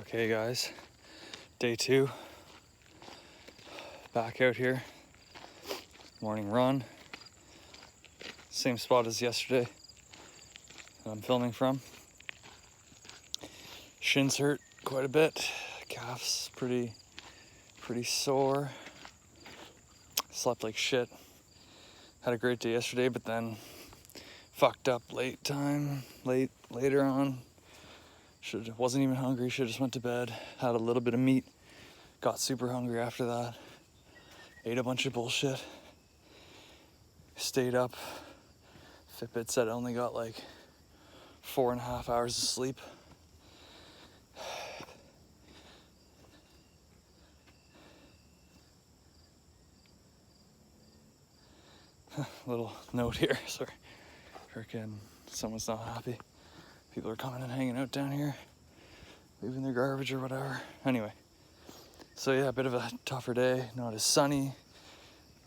Okay guys, day 2, back out here, morning run, same spot as yesterday that I'm filming from. Shins hurt quite a bit, calf's pretty sore, slept like shit, had a great day yesterday, but then fucked up later on. Wasn't even hungry, should've just went to bed, had a little bit of meat, got super hungry after that, ate a bunch of bullshit, stayed up. Fitbit said I only got like 4.5 hours of sleep. Little note here, sorry. Freaking someone's not happy. People are coming and hanging out down here, leaving their garbage or whatever. Anyway, so yeah, a bit of a tougher day, not as sunny.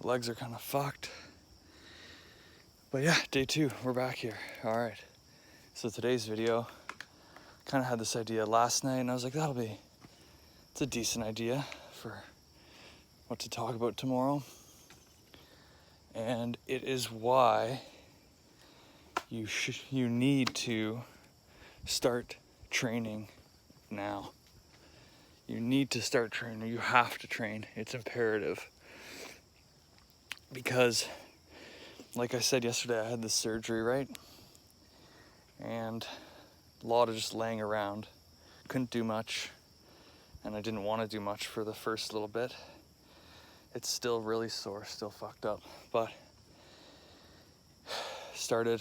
The legs are kind of fucked. But yeah, day 2, we're back here. All right. So today's video, kind of had this idea last night and I was like, it's a decent idea for what to talk about tomorrow. And it is why you need to start training now. You need to start training. You have to train. It's imperative. Because, like I said yesterday, I had this surgery, right? And a lot of just laying around. Couldn't do much. And I didn't want to do much for the first little bit. It's still really sore, still fucked up. But started,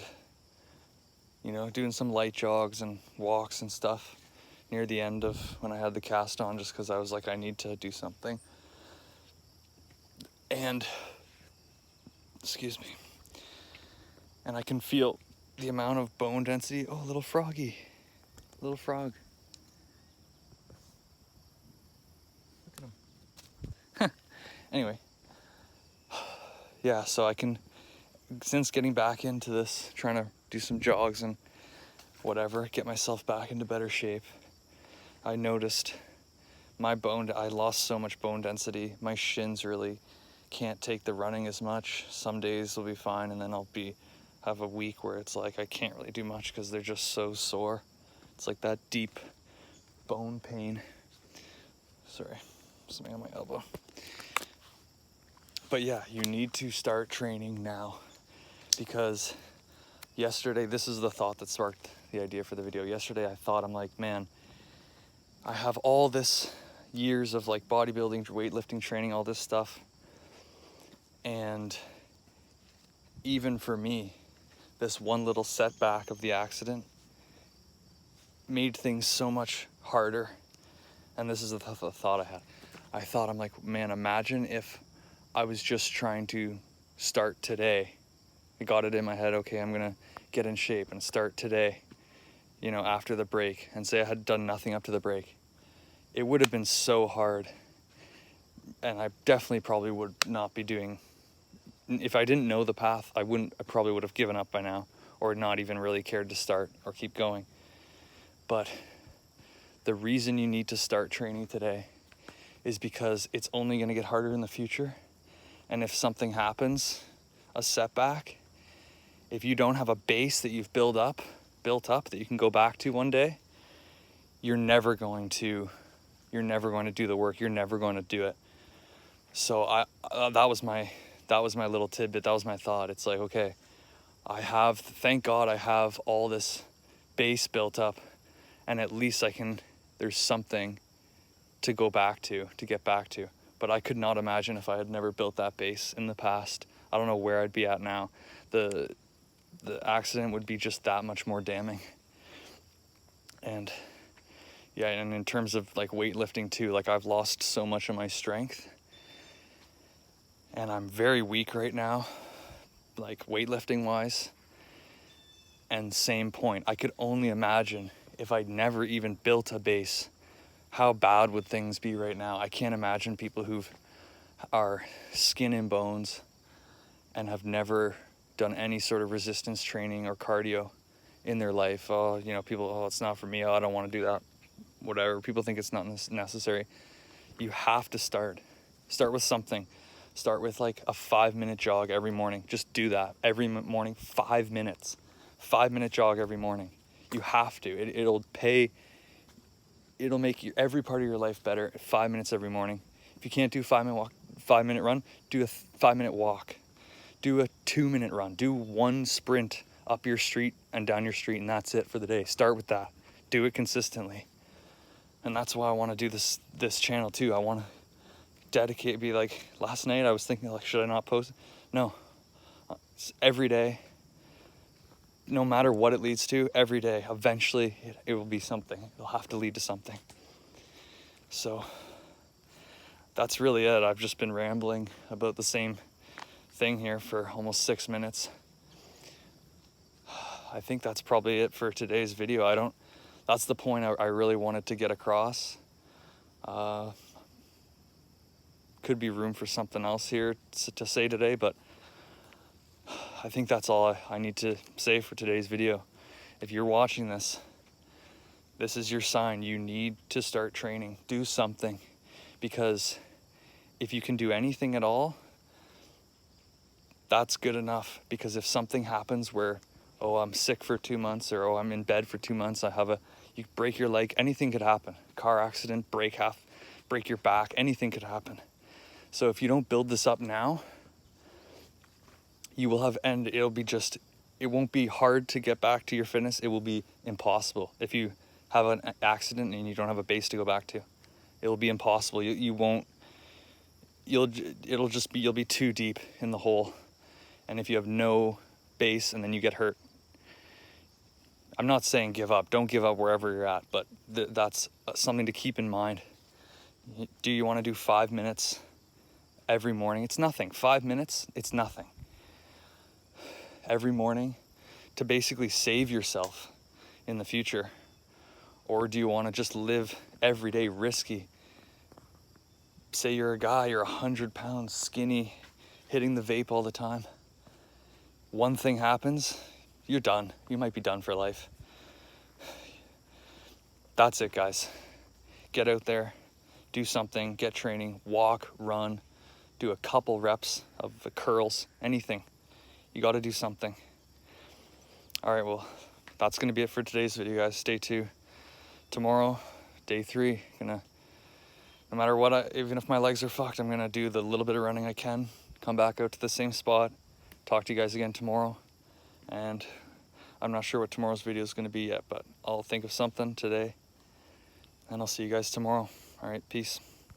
doing some light jogs and walks and stuff near the end of when I had the cast on, just because I was like, I need to do something. And, excuse me. And I can feel the amount of bone density. Oh, little froggy. Little frog. Look at him. Anyway. Yeah, so I can, since getting back into this, trying to do some jogs and whatever, get myself back into better shape, I noticed I lost so much bone density. My shins really can't take the running as much. Some days will be fine, and then I'll have a week where it's like I can't really do much because they're just so sore. It's like that deep bone pain. Sorry, something on my elbow. But yeah, you need to start training now, because yesterday, this is the thought that sparked the idea for the video. Yesterday I thought, I'm like, man, I have all this years of like bodybuilding, weightlifting, training, all this stuff. And even for me, this one little setback of the accident made things so much harder. And this is the thought I had. I thought, I'm like, man, imagine if I was just trying to start today. I got it in my head, okay, I'm gonna get in shape and start today, after the break, and say I had done nothing up to the break. It would have been so hard. And I definitely probably would not be doing, if I didn't know the path, I probably would have given up by now, or not even really cared to start or keep going. But the reason you need to start training today is because it's only gonna get harder in the future. And if something happens, a setback, if you don't have a base that you've built up that you can go back to one day, you're never going to do the work. You're never going to do it. So that was my little tidbit. That was my thought. It's like, okay, thank God I have all this base built up, and at least there's something to go back to, to get back to. But I could not imagine if I had never built that base in the past. I don't know where I'd be at now. The accident would be just that much more damning. And yeah, and in terms of like weightlifting too, like I've lost so much of my strength. And I'm very weak right now, like weightlifting wise. And same point, I could only imagine if I'd never even built a base, how bad would things be right now? I can't imagine people who are skin and bones and have never done any sort of resistance training or cardio in their life. People, it's not for me. I don't want to do that. whatever. People think it's not necessary. You have to start with something. Start with like a 5-minute jog every morning. Just do that every morning. 5 minutes, 5-minute jog every morning. You have to. It'll make every part of your life better. 5 minutes every morning. If you can't do 5-minute run, do a 5-minute walk. Do a 2-minute run. Do one sprint up your street and down your street, and that's it for the day. Start with that. Do it consistently. And that's why I want to do this channel too. I want to dedicate, be like, last night I was thinking like, should I not post? No, it's every day, no matter what it leads to, every day, eventually it will be something. It'll have to lead to something. So that's really it. I've just been rambling about the same thing here for almost 6 minutes. I think that's probably it for today's video. That's the point I really wanted to get across. Could be room for something else here to say today, but I think that's all I need to say for today's video. If you're watching this is your sign. You need to start training. Do something, because if you can do anything at all, that's good enough. Because if something happens where, oh, I'm sick for 2 months, or oh, I'm in bed for 2 months, you break your leg, anything could happen. Car accident, break your back, anything could happen. So if you don't build this up now, you will have, and it won't be hard to get back to your fitness. It will be impossible. If you have an accident and you don't have a base to go back to, it will be impossible. You'll be too deep in the hole. And if you have no base and then you get hurt, I'm not saying give up. Don't give up wherever you're at, but that's something to keep in mind. Do you want to do 5 minutes every morning? It's nothing. 5 minutes, it's nothing. Every morning to basically save yourself in the future. Or do you want to just live every day risky? Say you're a guy, you're 100 pounds, skinny, hitting the vape all the time. One thing happens, you're done. You might be done for life. That's it, guys. Get out there, do something, get training, walk, run, do a couple reps of the curls, anything. You got to do something. All right, well, that's going to be it for today's video, guys. Stay tuned. Tomorrow, day 3, no matter what, even if my legs are fucked, I'm gonna do the little bit of running I can, come back out to the same spot, talk to you guys again tomorrow. And I'm not sure what tomorrow's video is gonna be yet, but I'll think of something today, and I'll see you guys tomorrow. All right, peace.